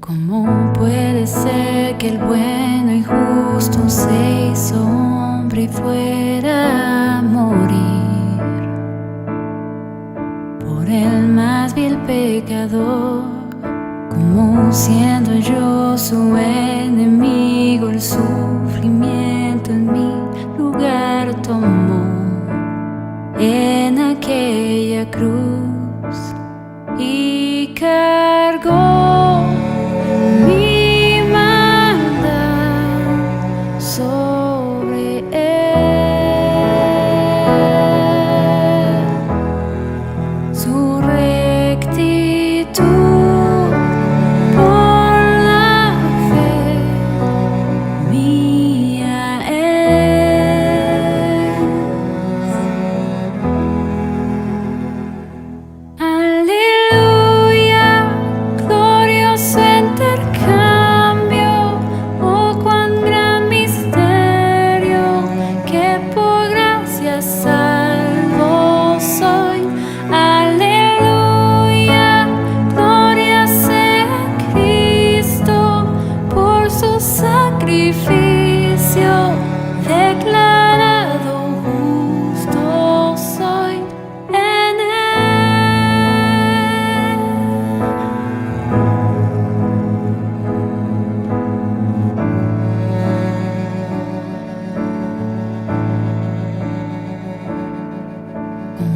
¿Cómo puede ser que el bueno y justo se hizo hombre y fuera a morir por el más vil pecador? Como siendo yo su enemigo, el sufrimiento en mi lugar tomó en aquella cruz y cargó mi maldad sobre él. Su rectitud por la fe mía es. Aleluya, glorioso intercambio, oh cuán gran misterio, que por gracia salvo soy. Aleluya, gloria sea Cristo, por su sacrificio, declarado justo soy en él.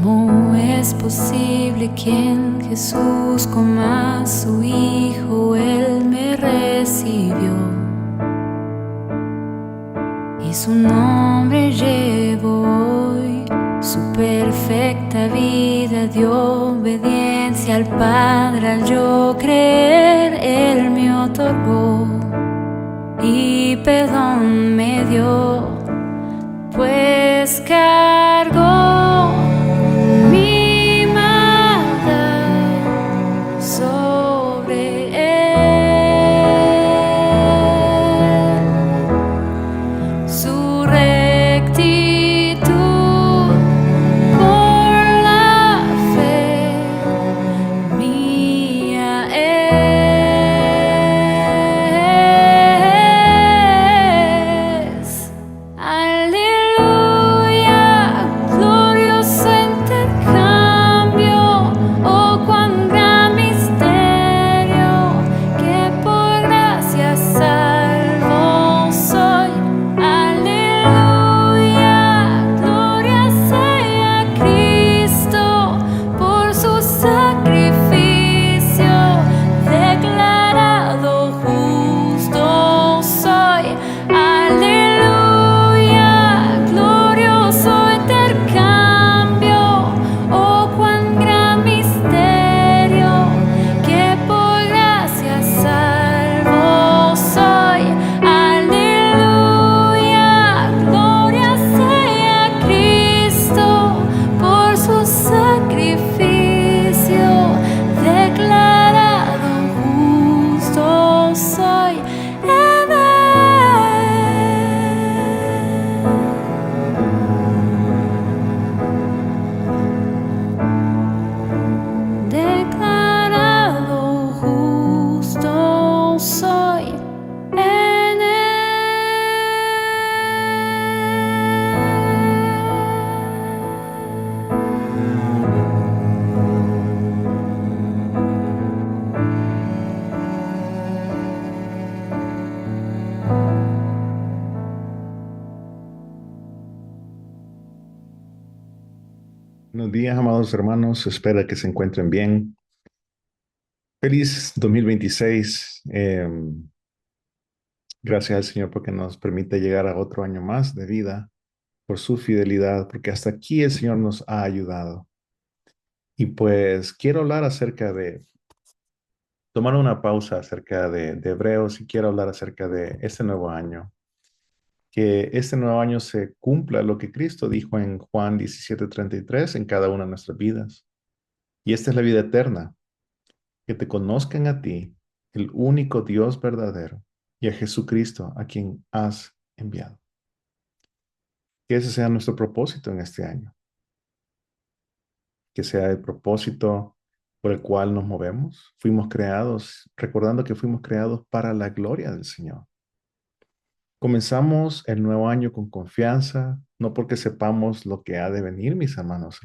¿Cómo es posible que en Jesús como a su Hijo Él me recibió? Y su nombre llevo hoy, su perfecta vida de obediencia al Padre, al yo creer, Él me otorgó y perdón me dio, pues cargó mi maldad sobre él. Su rectitud por la fe mía es. Aleluya, glorioso intercambio, oh cuán gran misterio, que por gracia salvo soy. Aleluya, gloria sea Cristo, por su sacrificio, declarado justo soy. Aleluya, glorioso intercambio, oh cuán gran misterio, que por gracia salvo soy. Aleluya, gloria sea Cristo, por su sacrificio, declarado justo soy en él. Declarado justo soy en Buenos días, amados hermanos. Espero que se encuentren bien. Feliz 2026. Gracias al Señor porque nos permite llegar a otro año más de vida, por su fidelidad, porque hasta aquí el Señor nos ha ayudado. Y pues quiero hablar acerca de, tomar una pausa acerca de Hebreos y quiero hablar acerca de este nuevo año. Que este nuevo año se cumpla lo que Cristo dijo en Juan 17:33 en cada una de nuestras vidas. Y esta es la vida eterna, que te conozcan a ti, el único Dios verdadero, y a Jesucristo, a quien has enviado. Que ese sea nuestro propósito en este año. Que sea el propósito por el cual nos movemos. Fuimos creados, recordando que fuimos creados para la gloria del Señor. Comenzamos el nuevo año con confianza, no porque sepamos lo que ha de venir, mis hermanos.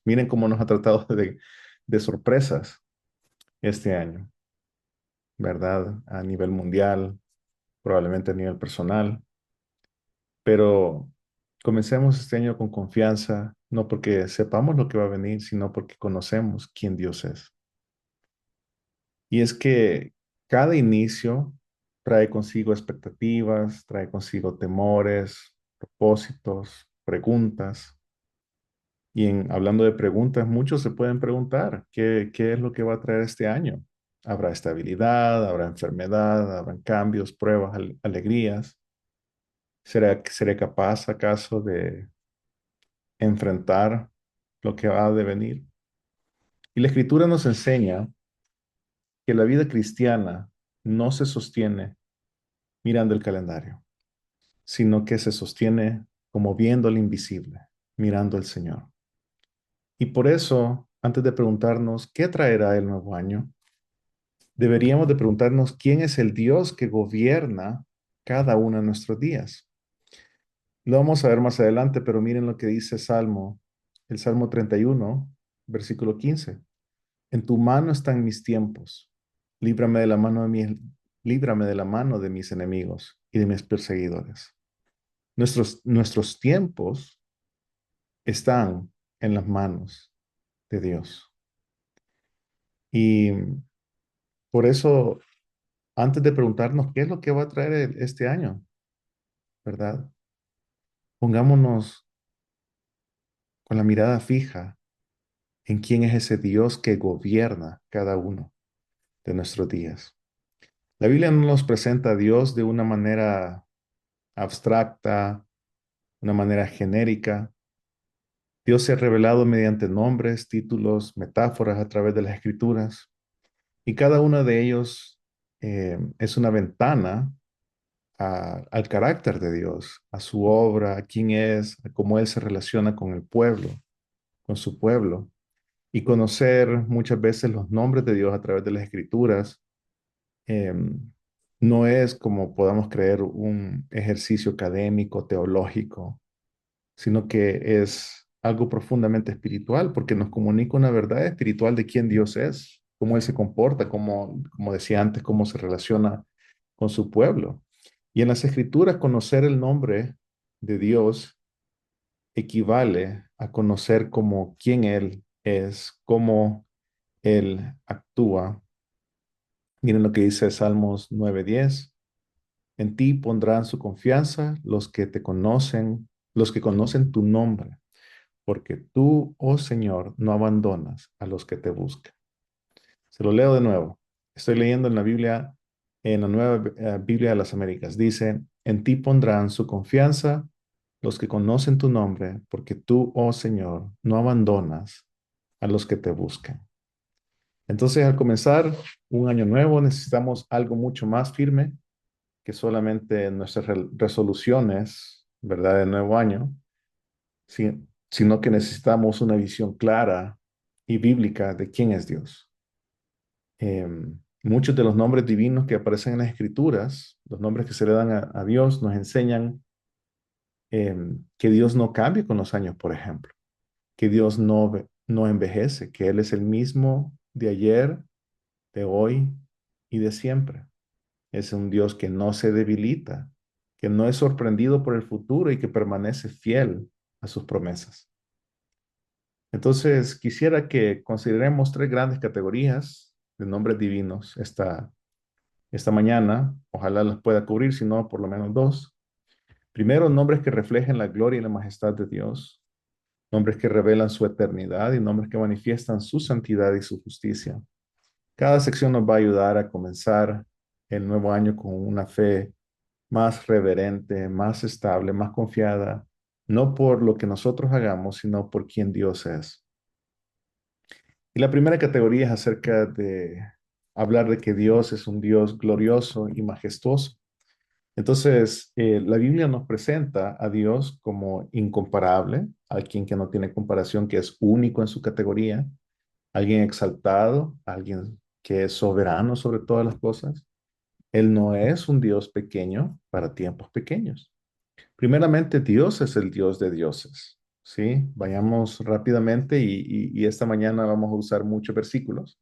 Miren cómo nos ha tratado de sorpresas este año, ¿verdad? A nivel mundial, probablemente a nivel personal, pero comencemos este año con confianza, no porque sepamos lo que va a venir, sino porque conocemos quién Dios es. Y es que cada inicio trae consigo expectativas, trae consigo temores, propósitos, preguntas. Y hablando de preguntas, muchos se pueden preguntar, ¿qué es lo que va a traer este año? ¿Habrá estabilidad? ¿Habrá enfermedad? ¿Habrán cambios, pruebas, alegrías? ¿Seré capaz acaso de enfrentar lo que va a devenir? Y la Escritura nos enseña que la vida cristiana no se sostiene mirando el calendario, sino que se sostiene como viendo al invisible, mirando al Señor. Y por eso, antes de preguntarnos qué traerá el nuevo año, deberíamos de preguntarnos quién es el Dios que gobierna cada uno de nuestros días. Lo vamos a ver más adelante, pero miren lo que dice el Salmo 31, versículo 15. En tu mano están mis tiempos. Líbrame de la mano de líbrame de la mano de mis enemigos y de mis perseguidores. Nuestros tiempos están en las manos de Dios. Y por eso, antes de preguntarnos qué es lo que va a traer este año, ¿verdad? Pongámonos con la mirada fija en quién es ese Dios que gobierna cada uno de nuestros días. La Biblia no nos presenta a Dios de una manera abstracta, una manera genérica. Dios se ha revelado mediante nombres, títulos, metáforas a través de las escrituras, y cada uno de ellos es una ventana al carácter de Dios, a su obra, a quién es, a cómo Él se relaciona con el pueblo, con su pueblo. Y conocer muchas veces los nombres de Dios a través de las escrituras eh, no es como podamos creer un ejercicio académico, teológico, sino que es algo profundamente espiritual porque nos comunica una verdad espiritual de quién Dios es, cómo Él se comporta, como decía antes, cómo se relaciona con su pueblo. Y en las escrituras conocer el nombre de Dios equivale a conocer como quién Él es, cómo Él actúa. Miren lo que dice Salmos 9:10. En ti pondrán su confianza los que conocen tu nombre, porque tú, oh Señor, no abandonas a los que te buscan. Se lo leo de nuevo. Estoy leyendo en la Biblia, en la nueva Biblia de las Américas. Dice, en ti pondrán su confianza los que conocen tu nombre, porque tú, oh Señor, no abandonas a los que te buscan. Entonces, al comenzar un año nuevo, necesitamos algo mucho más firme que solamente nuestras resoluciones, ¿verdad?, de nuevo año, sino que necesitamos una visión clara y bíblica de quién es Dios. Muchos de los nombres divinos que aparecen en las Escrituras, los nombres que se le dan a Dios, nos enseñan que Dios no cambia con los años, por ejemplo, que Dios no envejece, que Él es el mismo de ayer, de hoy y de siempre. Es un Dios que no se debilita, que no es sorprendido por el futuro y que permanece fiel a sus promesas. Entonces, quisiera que consideremos tres grandes categorías de nombres divinos esta mañana. Ojalá las pueda cubrir, si no, por lo menos dos. Primero, nombres que reflejen la gloria y la majestad de Dios, nombres que revelan su eternidad y nombres que manifiestan su santidad y su justicia. Cada sección nos va a ayudar a comenzar el nuevo año con una fe más reverente, más estable, más confiada, no por lo que nosotros hagamos, sino por quien Dios es. Y la primera categoría es acerca de hablar de que Dios es un Dios glorioso y majestuoso. Entonces, la Biblia nos presenta a Dios como incomparable, a quien que no tiene comparación, que es único en su categoría, alguien exaltado, alguien que es soberano sobre todas las cosas. Él no es un Dios pequeño para tiempos pequeños. Primeramente, Dios es el Dios de dioses. ¿Sí? Vayamos rápidamente y esta mañana vamos a usar muchos versículos.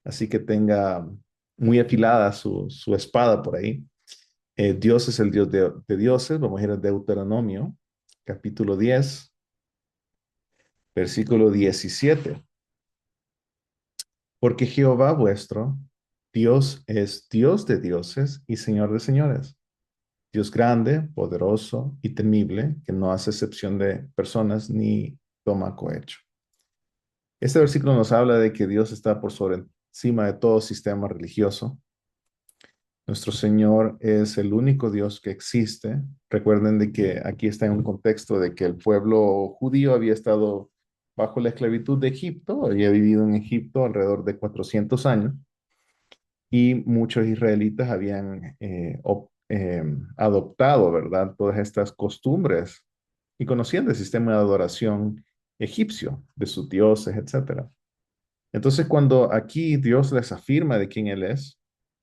Así que tenga muy afilada su espada por ahí. Dios es el Dios de dioses. Vamos a ir a Deuteronomio, capítulo 10, versículo 17. Porque Jehová vuestro Dios es Dios de dioses y Señor de señores. Dios grande, poderoso y temible, que no hace excepción de personas ni toma cohecho. Este versículo nos habla de que Dios está por sobre encima de todo sistema religioso. Nuestro Señor es el único Dios que existe. Recuerden de que aquí está en un contexto de que el pueblo judío había estado bajo la esclavitud de Egipto, había vivido en Egipto alrededor de 400 años y muchos israelitas habían adoptado, ¿verdad? Todas estas costumbres y conocían del sistema de adoración egipcio, de sus dioses, etcétera. Entonces, cuando aquí Dios les afirma de quién Él es,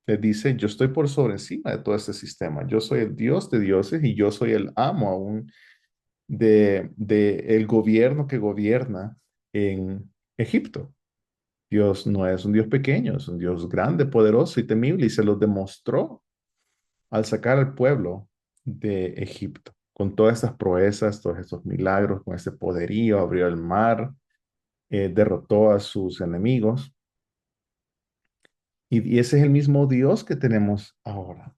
les dice, yo estoy por sobre encima de todo este sistema. Yo soy el Dios de dioses y yo soy el amo aún de el gobierno que gobierna en Egipto. Dios no es un Dios pequeño, es un Dios grande, poderoso y temible y se lo demostró al sacar al pueblo de Egipto. Con todas estas proezas, todos estos milagros, con este poderío, abrió el mar, derrotó a sus enemigos. Y ese es el mismo Dios que tenemos ahora.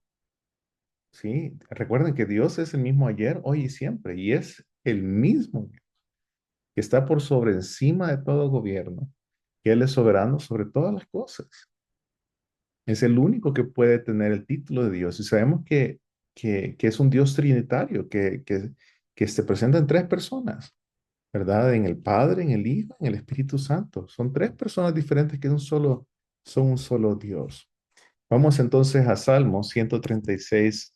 ¿Sí? Recuerden que Dios es el mismo ayer, hoy y siempre. Y es el mismo Dios que está por sobre encima de todo gobierno. Que Él es soberano sobre todas las cosas. Es el único que puede tener el título de Dios. Y sabemos que es un Dios trinitario, que se presenta en tres personas, ¿verdad? En el Padre, en el Hijo, en el Espíritu Santo. Son tres personas diferentes que son un solo Dios. Vamos entonces a Salmo 136.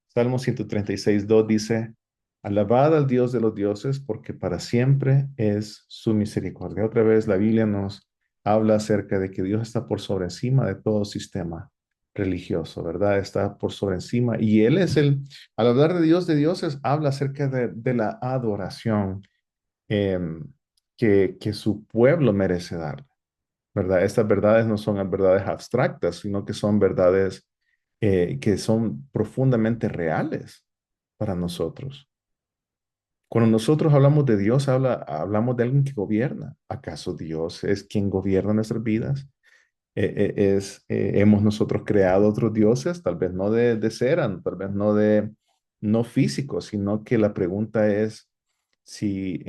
Salmo 136, 2 dice, alabad al Dios de los dioses porque para siempre es su misericordia. Otra vez la Biblia nos habla acerca de que Dios está por sobre encima de todo sistema religioso, ¿verdad? Está por sobre encima. Y Él es al hablar de Dios de dioses, habla acerca de la adoración que su pueblo merece dar. ¿Verdad? Estas verdades no son verdades abstractas, sino que son verdades que son profundamente reales para nosotros. Cuando nosotros hablamos de Dios, hablamos de alguien que gobierna. ¿Acaso Dios es quien gobierna nuestras vidas? ¿Hemos nosotros creado otros dioses? Tal vez no de cera, tal vez no físicos, sino que la pregunta es si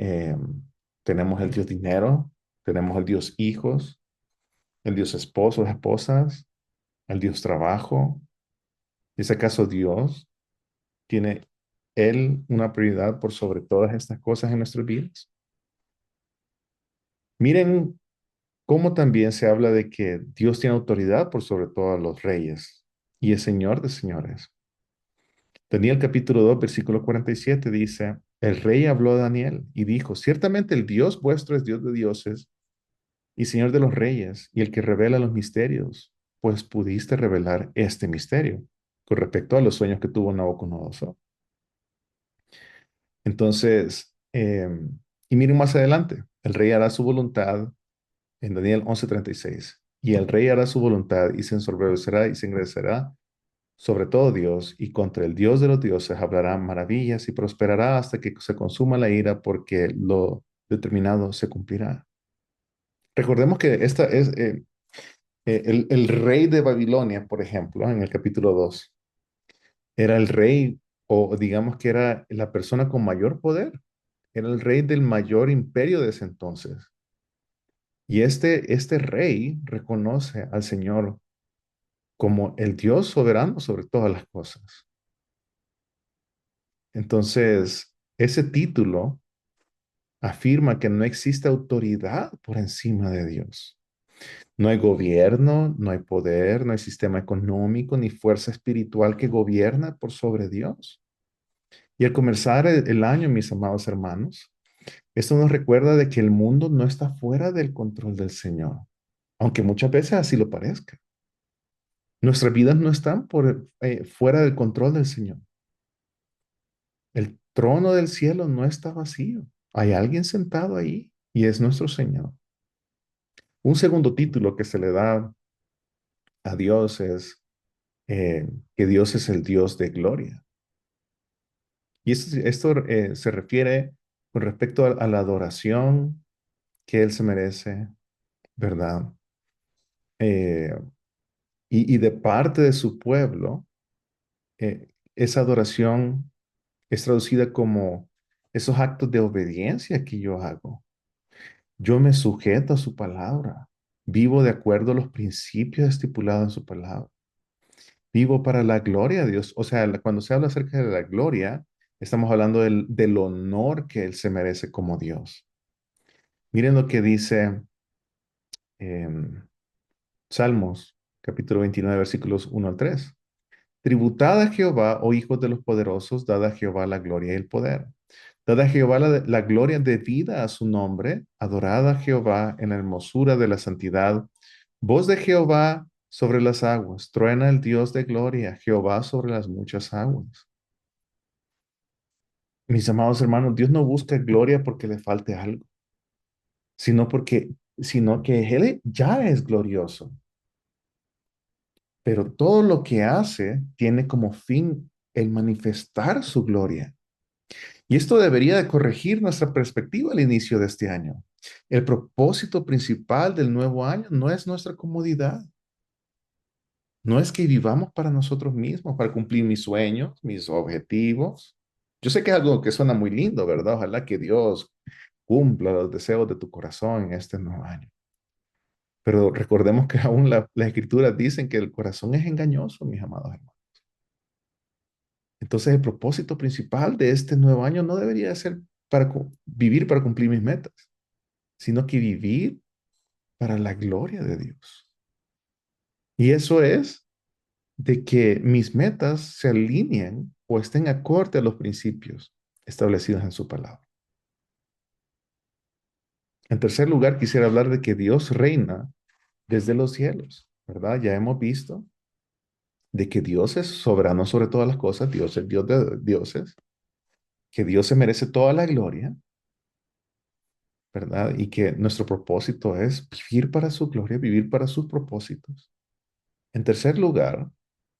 tenemos el Dios dinero, tenemos el Dios hijos, el Dios esposos, esposas, el Dios trabajo. ¿Es acaso Dios? ¿Tiene Él una prioridad por sobre todas estas cosas en nuestras vidas? Miren cómo también se habla de que Dios tiene autoridad por sobre todos los reyes y es Señor de señores. Daniel capítulo 2, versículo 47 dice, el rey habló a Daniel y dijo, ciertamente el Dios vuestro es Dios de dioses y Señor de los reyes, y el que revela los misterios, pues pudiste revelar este misterio con respecto a los sueños que tuvo Nabucodonosor. Entonces, y miren más adelante, el rey hará su voluntad en Daniel 11:36, y el rey hará su voluntad y se ensoberbecerá y se engrecerá sobre todo Dios, y contra el Dios de los dioses hablará maravillas y prosperará hasta que se consuma la ira porque lo determinado se cumplirá. Recordemos que esta es, el rey de Babilonia, por ejemplo, en el capítulo 2, era el rey, o digamos que era la persona con mayor poder, era el rey del mayor imperio de ese entonces. Y este rey reconoce al Señor como el Dios soberano sobre todas las cosas. Entonces, ese título afirma que no existe autoridad por encima de Dios. No hay gobierno, no hay poder, no hay sistema económico ni fuerza espiritual que gobierna por sobre Dios. Y al comenzar el año, mis amados hermanos, Esto nos recuerda de que el mundo no está fuera del control del Señor, aunque muchas veces así lo parezca. Nuestras vidas no están fuera del control del Señor. El trono del cielo no está vacío. Hay alguien sentado ahí y es nuestro Señor. Un segundo título que se le da a Dios es que Dios es el Dios de gloria. Y esto se refiere con respecto a la adoración que Él se merece, ¿verdad? Eh, y de parte de su pueblo, esa adoración es traducida como esos actos de obediencia que yo hago. Yo me sujeto a su palabra. Vivo de acuerdo a los principios estipulados en su palabra. Vivo para la gloria de Dios. O sea, cuando se habla acerca de la gloria, estamos hablando del honor que Él se merece como Dios. Miren lo que dice em, Salmos, capítulo 29, versículos 1 al 3. Tributad a Jehová, oh hijos de los poderosos, dad a Jehová la gloria y el poder. Dad a Jehová la gloria debida a su nombre, adorad a Jehová en la hermosura de la santidad. Voz de Jehová sobre las aguas, truena el Dios de gloria, Jehová sobre las muchas aguas. Mis amados hermanos, Dios no busca gloria porque le falte algo, sino sino que Él ya es glorioso. Pero todo lo que hace tiene como fin el manifestar su gloria. Y esto debería de corregir nuestra perspectiva al inicio de este año. El propósito principal del nuevo año no es nuestra comodidad, no es que vivamos para nosotros mismos, para cumplir mis sueños, mis objetivos. Yo sé que es algo que suena muy lindo, ¿verdad? Ojalá que Dios cumpla los deseos de tu corazón en este nuevo año. Pero recordemos que aún las escrituras dicen que el corazón es engañoso, mis amados hermanos. Entonces, el propósito principal de este nuevo año no debería ser vivir para cumplir mis metas, sino que vivir para la gloria de Dios. Y eso es de que mis metas se alineen o estén acorde a los principios establecidos en su palabra. En tercer lugar, quisiera hablar de que Dios reina desde los cielos, ¿verdad? Ya hemos visto de que Dios es soberano sobre todas las cosas, Dios es Dios de dioses, que Dios se merece toda la gloria, ¿verdad? Y que nuestro propósito es vivir para su gloria, vivir para sus propósitos. En tercer lugar,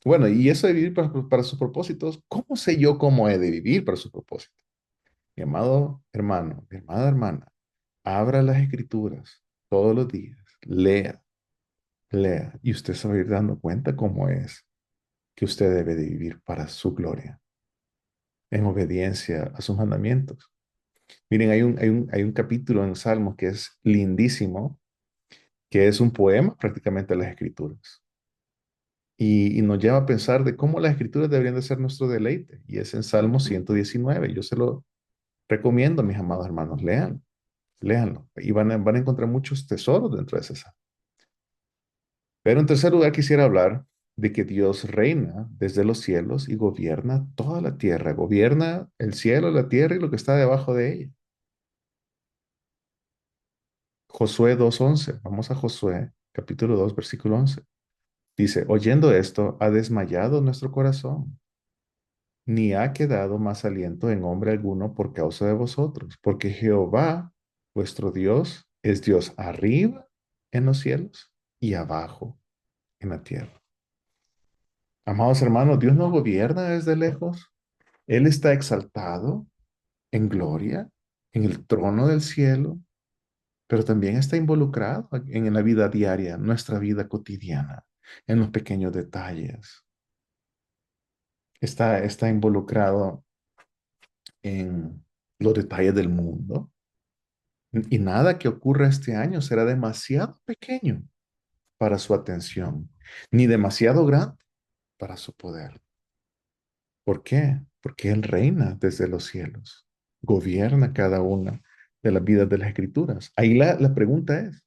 bueno, y eso de vivir para sus propósitos, ¿cómo sé yo cómo he de vivir para sus propósitos? Mi amado hermano, mi amada hermana, abra las escrituras todos los días, lea, lea, y usted se va a ir dando cuenta cómo es que usted debe de vivir para su gloria, en obediencia a sus mandamientos. Miren, hay un capítulo en Salmos que es lindísimo, que es un poema prácticamente de las escrituras. Y nos lleva a pensar de cómo las escrituras deberían de ser nuestro deleite. Y es en Salmo 119. Yo se lo recomiendo, mis amados hermanos. Lean, léanlo. Y van a encontrar muchos tesoros dentro de ese salmo. Pero en tercer lugar quisiera hablar de que Dios reina desde los cielos y gobierna toda la tierra. Gobierna el cielo, la tierra y lo que está debajo de ella. Josué 2:11. Vamos a Josué, capítulo 2, versículo 11. Dice, oyendo esto, ha desmayado nuestro corazón, ni ha quedado más aliento en hombre alguno por causa de vosotros, porque Jehová, vuestro Dios, es Dios arriba en los cielos y abajo en la tierra. Amados hermanos, Dios no gobierna desde lejos. Él está exaltado en gloria, en el trono del cielo, pero también está involucrado en la vida diaria, nuestra vida cotidiana, en los pequeños detalles. Está involucrado en los detalles del mundo. Y nada que ocurra este año será demasiado pequeño para su atención, ni demasiado grande para su poder. ¿Por qué? Porque Él reina desde los cielos, gobierna cada una de las vidas de las escrituras. Ahí la pregunta es,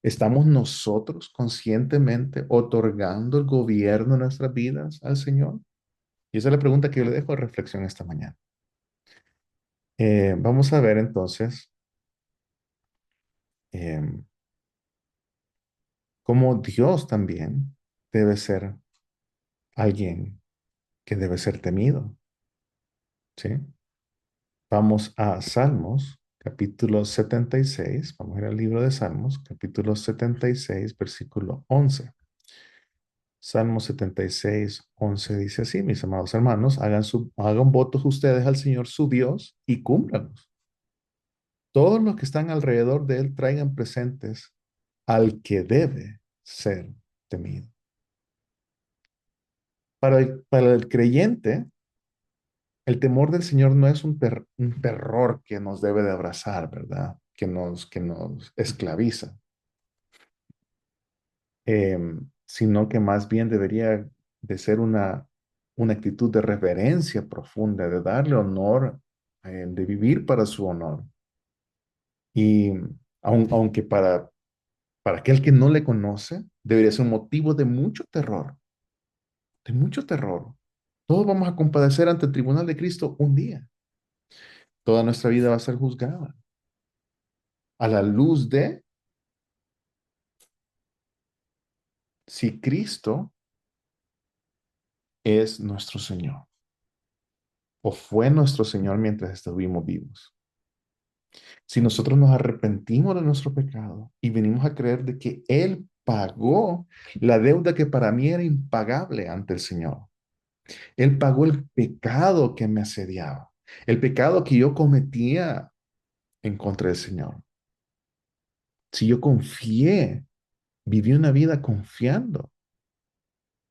¿estamos nosotros conscientemente otorgando el gobierno de nuestras vidas al Señor? Y esa es la pregunta que yo le dejo a reflexión esta mañana. Vamos a ver entonces em, como Dios también debe ser alguien que debe ser temido, ¿sí? Vamos a Salmos, capítulo 76. Vamos a ir al libro de Salmos, capítulo 76, versículo 11. Salmo 76, 11 dice así: mis amados hermanos, hagan votos ustedes al Señor su Dios y cúmplanlos. Todos los que están alrededor de él traigan presentes al que debe ser temido. Para el creyente, el temor del Señor no es un terror que nos debe de abrazar, ¿verdad? Que nos esclaviza, sino que más bien debería de ser una actitud de reverencia profunda, de darle honor a Él, de vivir para su honor. Y aunque para aquel que no le conoce, debería ser un motivo de mucho terror, de mucho terror. Todos vamos a compadecer ante el tribunal de Cristo un día. Toda nuestra vida va a ser juzgada a la luz de si Cristo es nuestro Señor o fue nuestro Señor mientras estuvimos vivos. Si nosotros nos arrepentimos de nuestro pecado y venimos a creer de que Él pagó la deuda que para mí era impagable ante el Señor. Él pagó el pecado que me asediaba, el pecado que yo cometía en contra del Señor. Si yo confié, viví una vida confiando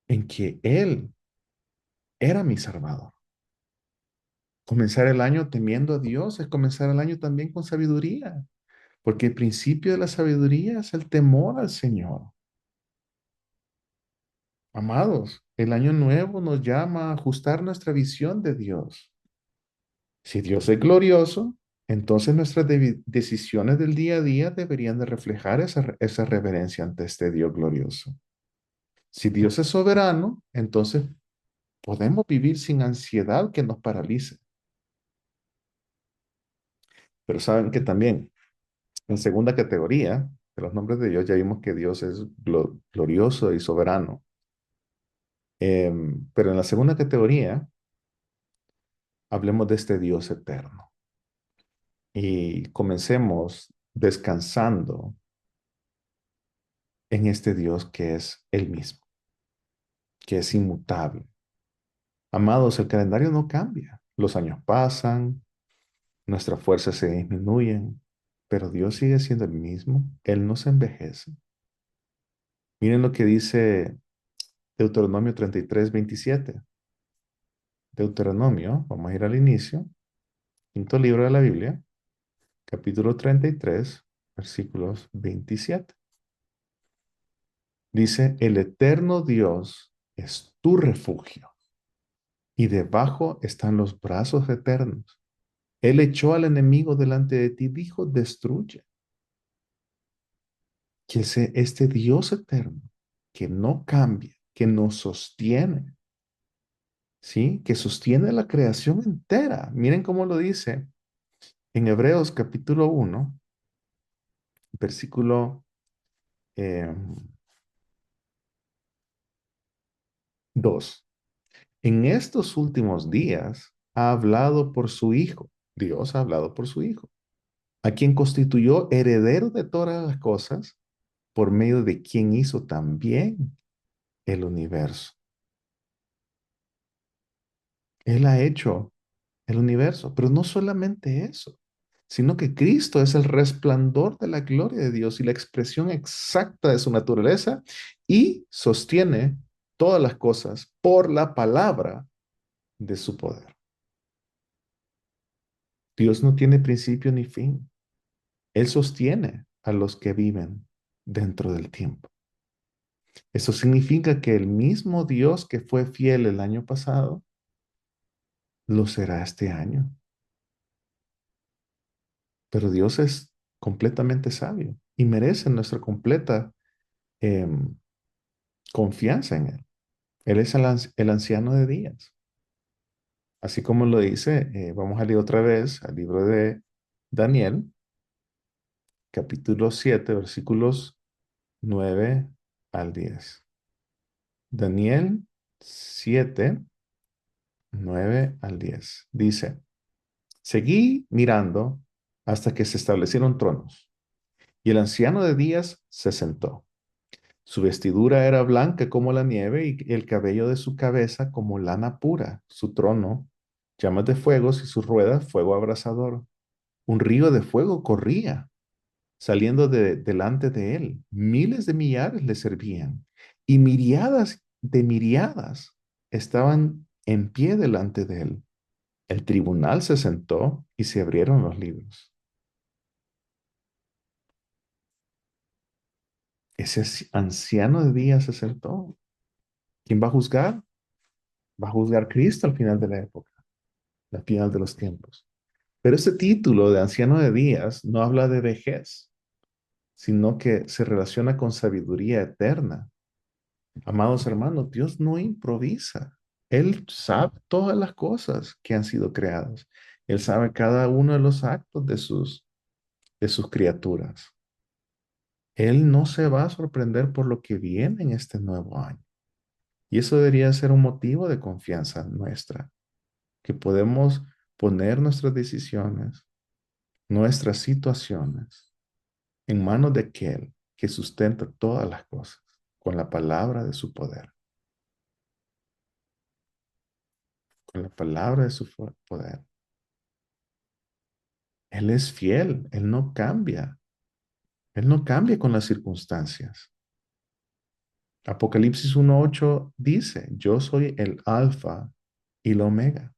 en que Él era mi Salvador. Comenzar el año temiendo a Dios es comenzar el año también con sabiduría, porque el principio de la sabiduría es el temor al Señor. Amados, el año nuevo nos llama a ajustar nuestra visión de Dios. Si Dios es glorioso, entonces nuestras decisiones del día a día deberían de reflejar esa reverencia ante este Dios glorioso. Si Dios es soberano, entonces podemos vivir sin ansiedad que nos paralice. Pero saben que también en segunda categoría de los nombres de Dios ya vimos que Dios es glorioso y soberano. Pero en la segunda categoría hablemos de este Dios eterno y comencemos descansando en este Dios que es el mismo, que es inmutable. Amados, el calendario no cambia. Los años pasan, nuestras fuerzas se disminuyen, pero Dios sigue siendo el mismo. Él no se envejece. Miren lo que dice Deuteronomio 33:27. Deuteronomio, vamos a ir al inicio, quinto libro de la Biblia, capítulo 33, versículos 27. Dice: el eterno Dios es tu refugio y debajo están los brazos eternos. Él echó al enemigo delante de ti, dijo: destruye. Que este Dios eterno, que no cambia, que nos sostiene, ¿sí? Que sostiene la creación entera. Miren cómo lo dice en Hebreos capítulo 1, versículo eh, 2. En estos últimos días ha hablado por su Hijo. Dios ha hablado por su Hijo, a quien constituyó heredero de todas las cosas, por medio de quien hizo también el universo. Él ha hecho el universo, pero no solamente eso, sino que Cristo es el resplandor de la gloria de Dios y la expresión exacta de su naturaleza y sostiene todas las cosas por la palabra de su poder. Dios no tiene principio ni fin. Él sostiene a los que viven dentro del tiempo. Eso significa que el mismo Dios que fue fiel el año pasado, lo será este año. Pero Dios es completamente sabio y merece nuestra completa em, confianza en Él. Él es el anciano de días. Así como lo dice, vamos a leer otra vez al libro de Daniel, capítulo 7, versículos 9 al 10. Daniel 7, 9 al 10. Dice, seguí mirando hasta que se establecieron tronos, y el anciano de días se sentó. Su vestidura era blanca como la nieve y el cabello de su cabeza como lana pura. Su trono, llamas de fuegos y sus ruedas, fuego abrasador. Un río de fuego corría saliendo delante de él. Miles de millares le servían y miriadas de miriadas estaban en pie delante de él. El tribunal se sentó y se abrieron los libros. Ese anciano de días se sentó. ¿Quién va a juzgar? Va a juzgar Cristo al final de la época, al final de los tiempos. Pero este título de anciano de días no habla de vejez, sino que se relaciona con sabiduría eterna. Amados hermanos, Dios no improvisa. Él sabe todas las cosas que han sido creadas. Él sabe cada uno de los actos de sus criaturas. Él no se va a sorprender por lo que viene en este nuevo año. Y eso debería ser un motivo de confianza nuestra, que podemos poner nuestras decisiones, nuestras situaciones en manos de aquel que sustenta todas las cosas con la palabra de su poder, con la palabra de su poder. Él es fiel, Él no cambia con las circunstancias. Apocalipsis 1:8 dice, yo soy el alfa y el omega.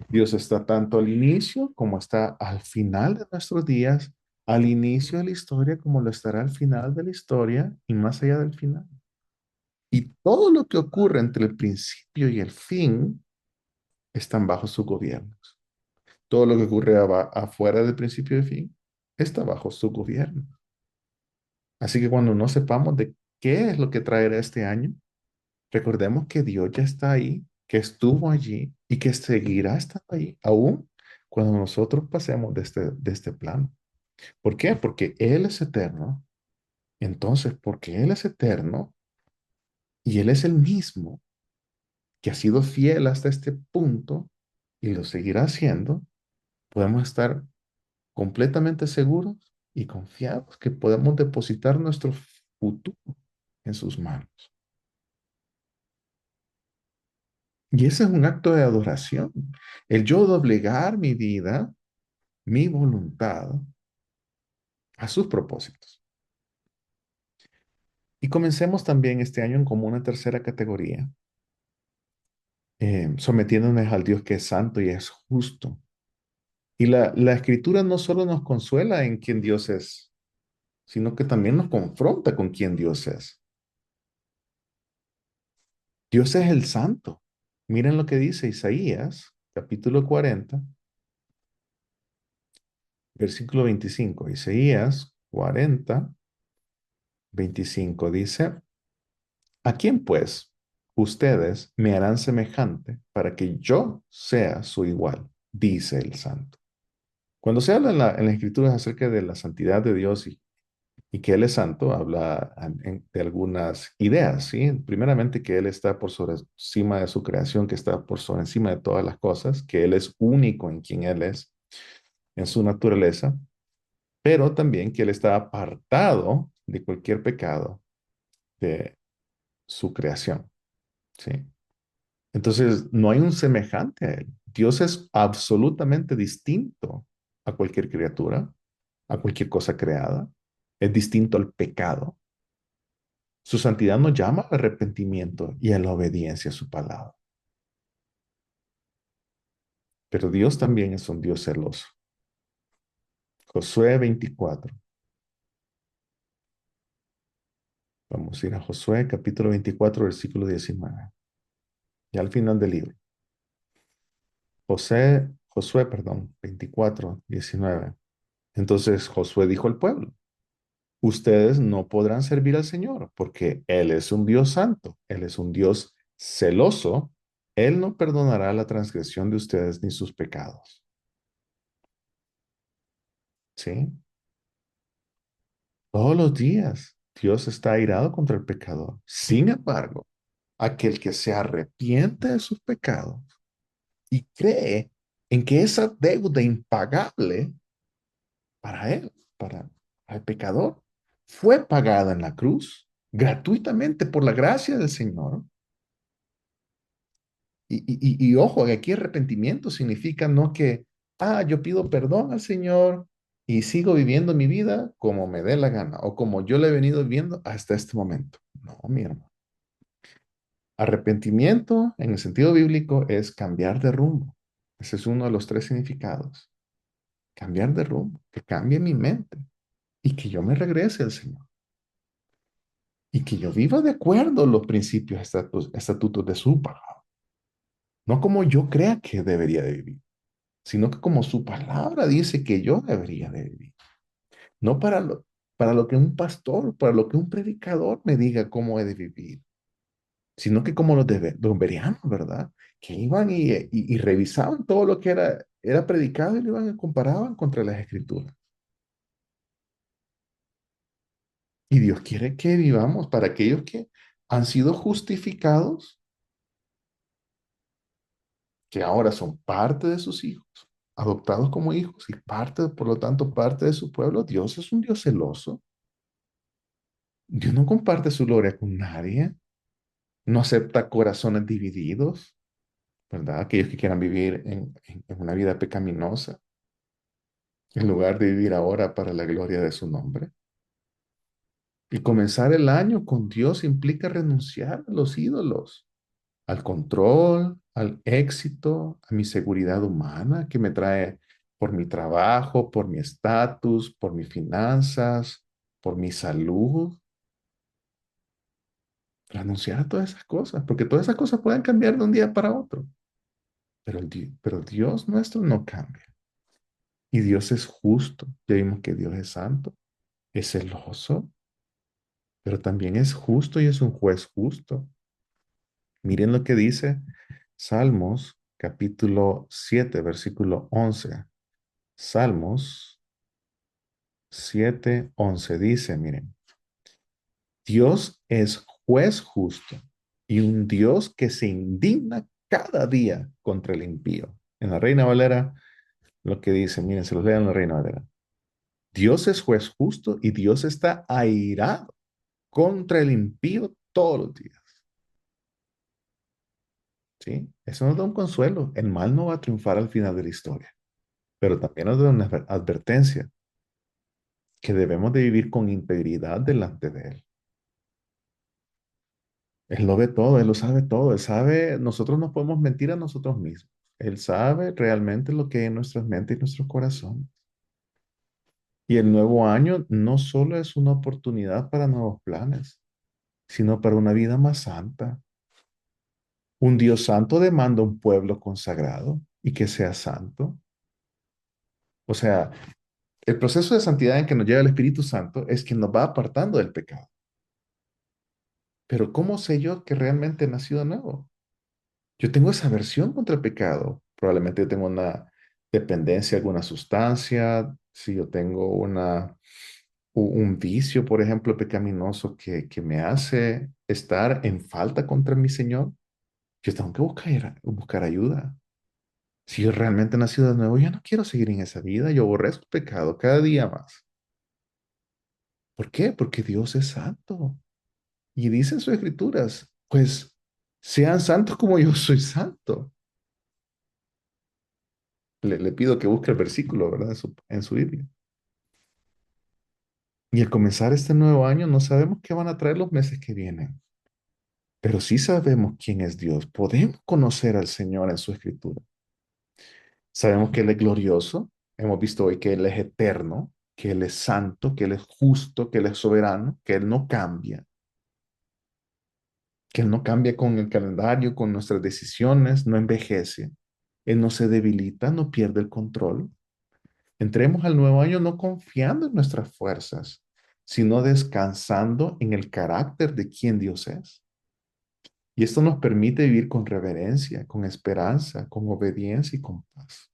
Dios está tanto al inicio como está al final de nuestros días, al inicio de la historia como lo estará al final de la historia y más allá del final. Y todo lo que ocurre entre el principio y el fin están bajo su gobierno. Todo lo que ocurre afuera del principio y fin está bajo su gobierno. Así que cuando no sepamos de qué es lo que traerá este año, recordemos que Dios ya está ahí, que estuvo allí y que seguirá estando ahí, aún cuando nosotros pasemos de este plano. ¿Por qué? Porque Él es eterno. Entonces, porque Él es eterno y Él es el mismo que ha sido fiel hasta este punto y lo seguirá haciendo, podemos estar completamente seguros y confiados que podemos depositar nuestro futuro en sus manos. Y ese es un acto de adoración. El yo doblegar mi vida, mi voluntad, a sus propósitos. Y comencemos también este año como una tercera categoría, sometiéndonos al Dios que es santo y es justo. Y la escritura no solo nos consuela en quién Dios es, sino que también nos confronta con quién Dios es. Dios es el santo. Miren lo que dice Isaías, capítulo 40, versículo 25. Isaías 40, 25 dice, ¿a quién pues ustedes me harán semejante para que yo sea su igual? Dice el santo. Cuando se habla en la escritura acerca de la santidad de Dios y que Él es santo, habla de algunas ideas, ¿sí? Primeramente que Él está por sobre encima de su creación, que está por sobre encima de todas las cosas, que Él es único en quien Él es, en su naturaleza, pero también que Él está apartado de cualquier pecado de su creación, ¿sí? Entonces, no hay un semejante a Él. Dios es absolutamente distinto a cualquier criatura, a cualquier cosa creada. Es distinto al pecado. Su santidad nos llama al arrepentimiento y a la obediencia a su palabra. Pero Dios también es un Dios celoso. Josué 24. Vamos a ir a Josué capítulo 24, versículo 19. Ya al final del libro. Josué, 24, 19. Entonces Josué dijo al pueblo, ustedes no podrán servir al Señor porque Él es un Dios santo, Él es un Dios celoso, Él no perdonará la transgresión de ustedes ni sus pecados. ¿Sí? Todos los días Dios está airado contra el pecador. Sin embargo, aquel que se arrepiente de sus pecados y cree en que esa deuda impagable para él, para el pecador, fue pagada en la cruz gratuitamente por la gracia del Señor. Y ojo, aquí arrepentimiento significa no que, yo pido perdón al Señor y sigo viviendo mi vida como me dé la gana o como yo la he venido viviendo hasta este momento. No, mi hermano. Arrepentimiento en el sentido bíblico es cambiar de rumbo. Ese es uno de los tres significados. Cambiar de rumbo, que cambie mi mente y que yo me regrese al Señor y que yo viva de acuerdo a los principios, estatutos de su palabra, no como yo crea que debería de vivir, sino que como su palabra dice que yo debería de vivir. No para lo que un pastor, para lo que un predicador me diga cómo he de vivir, sino que como los bereanos, ¿verdad? Que iban y revisaban todo lo que era predicado y lo iban y comparaban contra las escrituras. Y Dios quiere que vivamos para aquellos que han sido justificados, que ahora son parte de sus hijos, adoptados como hijos y parte, por lo tanto, parte de su pueblo. Dios es un Dios celoso. Dios no comparte su gloria con nadie, no acepta corazones divididos, ¿verdad? Aquellos que quieran vivir en una vida pecaminosa, en lugar de vivir ahora para la gloria de su nombre. Y comenzar el año con Dios implica renunciar a los ídolos, al control, al éxito, a mi seguridad humana que me trae por mi trabajo, por mi estatus, por mis finanzas, por mi salud. Renunciar a todas esas cosas, porque todas esas cosas pueden cambiar de un día para otro. Pero Dios nuestro no cambia. Y Dios es justo. Ya vimos que Dios es santo, es celoso, pero también es justo y es un juez justo. Miren lo que dice Salmos capítulo 7 versículo 11. Salmos 7:11 dice, miren, Dios es juez justo y un Dios que se indigna cada día contra el impío. En la Reina Valera, lo que dice, miren, se los leo en la Reina Valera. Dios es juez justo y Dios está airado contra el impío todos los días. ¿Sí? Eso nos da un consuelo. El mal no va a triunfar al final de la historia, pero también nos da una advertencia que debemos de vivir con integridad delante de Él. Él lo ve todo, Él lo sabe todo, Él sabe, nosotros no podemos mentir a nosotros mismos. Él sabe realmente lo que hay en nuestras mentes y nuestros corazones. Y el nuevo año no solo es una oportunidad para nuevos planes, sino para una vida más santa. Un Dios santo demanda un pueblo consagrado y que sea santo. O sea, el proceso de santidad en que nos lleva el Espíritu Santo es que nos va apartando del pecado. Pero ¿cómo sé yo que realmente he nacido de nuevo? Yo tengo esa aversión contra el pecado. Probablemente yo tengo una dependencia a alguna sustancia, si yo tengo un vicio, por ejemplo, pecaminoso que me hace estar en falta contra mi Señor, yo tengo que buscar ayuda. Si yo realmente he nacido de nuevo, ya no quiero seguir en esa vida, yo aborrezco el pecado cada día más. ¿Por qué? Porque Dios es santo. Y dice en sus escrituras, pues sean santos como yo soy santo. Le pido que busque el versículo, ¿verdad? En su Biblia. Y al comenzar este nuevo año, no sabemos qué van a traer los meses que vienen, pero sí sabemos quién es Dios. Podemos conocer al Señor en su escritura. Sabemos que Él es glorioso. Hemos visto hoy que Él es eterno, que Él es santo, que Él es justo, que Él es soberano, que Él no cambia, que Él no cambia con el calendario, con nuestras decisiones, no envejece. Él no se debilita, no pierde el control. Entremos al nuevo año no confiando en nuestras fuerzas, sino descansando en el carácter de quien Dios es. Y esto nos permite vivir con reverencia, con esperanza, con obediencia y con paz.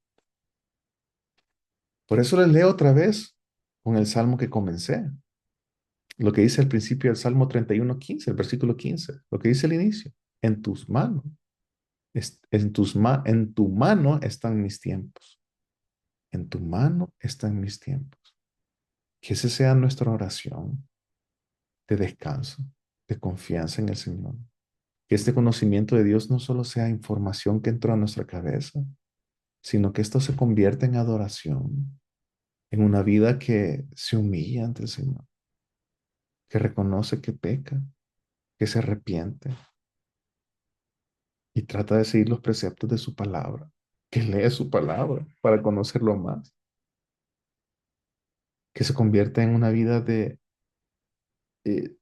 Por eso les leo otra vez con el salmo que comencé. Lo que dice al principio del Salmo 31:15, el versículo 15, lo que dice al inicio, en tus manos, en tu mano están mis tiempos, en tu mano están mis tiempos. Que esa sea nuestra oración de descanso, de confianza en el Señor. Que este conocimiento de Dios no solo sea información que entró a nuestra cabeza, sino que esto se convierta en adoración, en una vida que se humilla ante el Señor, que reconoce que peca, que se arrepiente y trata de seguir los preceptos de su palabra, que lee su palabra para conocerlo más, que se convierta en una vida eh,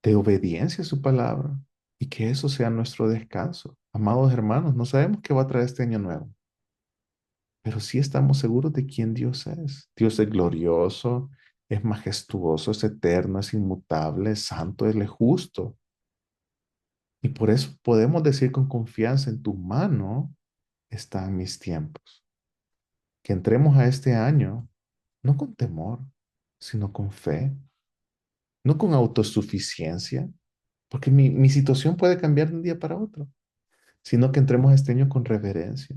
de obediencia a su palabra y que eso sea nuestro descanso. Amados hermanos, no sabemos qué va a traer este año nuevo, pero sí estamos seguros de quién Dios es. Dios es glorioso, es majestuoso, es eterno, es inmutable, es santo, es justo. Y por eso podemos decir con confianza, en tu mano están mis tiempos. Que entremos a este año no con temor, sino con fe, no con autosuficiencia, porque mi situación puede cambiar de un día para otro, sino que entremos a este año con reverencia,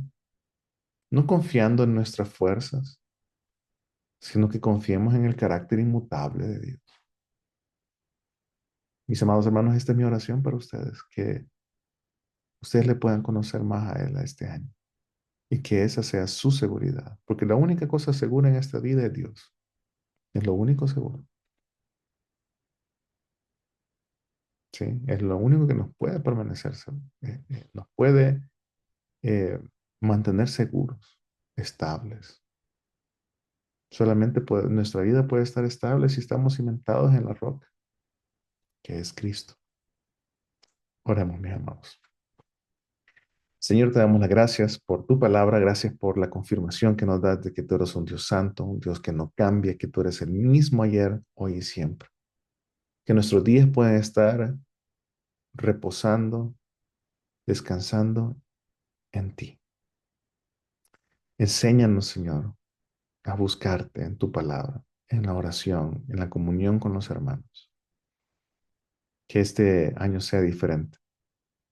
no confiando en nuestras fuerzas, sino que confiemos en el carácter inmutable de Dios. Mis amados hermanos, esta es mi oración para ustedes, que ustedes le puedan conocer más a Él a este año y que esa sea su seguridad, porque la única cosa segura en esta vida es Dios, es lo único seguro, ¿sí? Es lo único que nos puede permanecer, nos puede eh, mantener seguros, estables. Solamente nuestra vida puede estar estable si estamos cimentados en la roca, que es Cristo. Oremos, mis amados. Señor, te damos las gracias por tu palabra, gracias por la confirmación que nos das de que tú eres un Dios santo, un Dios que no cambia, que tú eres el mismo ayer, hoy y siempre. Que nuestros días puedan estar reposando, descansando en ti. Enséñanos, Señor, a buscarte en tu palabra, en la oración, en la comunión con los hermanos. Que este año sea diferente,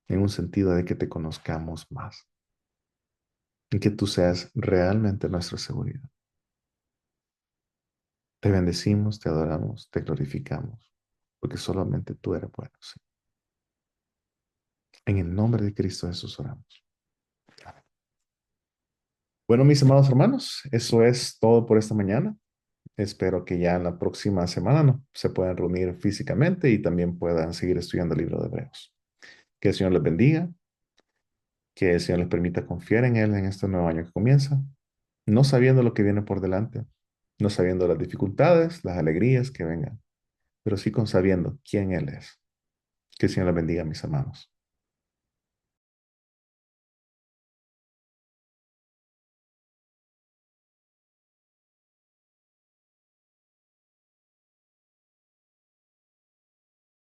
en un sentido de que te conozcamos más y que tú seas realmente nuestra seguridad. Te bendecimos, te adoramos, te glorificamos, porque solamente tú eres bueno. Señor. En el nombre de Cristo Jesús oramos. Amén. Bueno, mis amados hermanos, eso es todo por esta mañana. Espero que ya en la próxima semana ¿no? se puedan reunir físicamente y también puedan seguir estudiando el libro de Hebreos. Que el Señor les bendiga, que el Señor les permita confiar en Él en este nuevo año que comienza, no sabiendo lo que viene por delante, no sabiendo las dificultades, las alegrías que vengan, pero sí con sabiendo quién Él es. Que el Señor les bendiga, mis hermanos.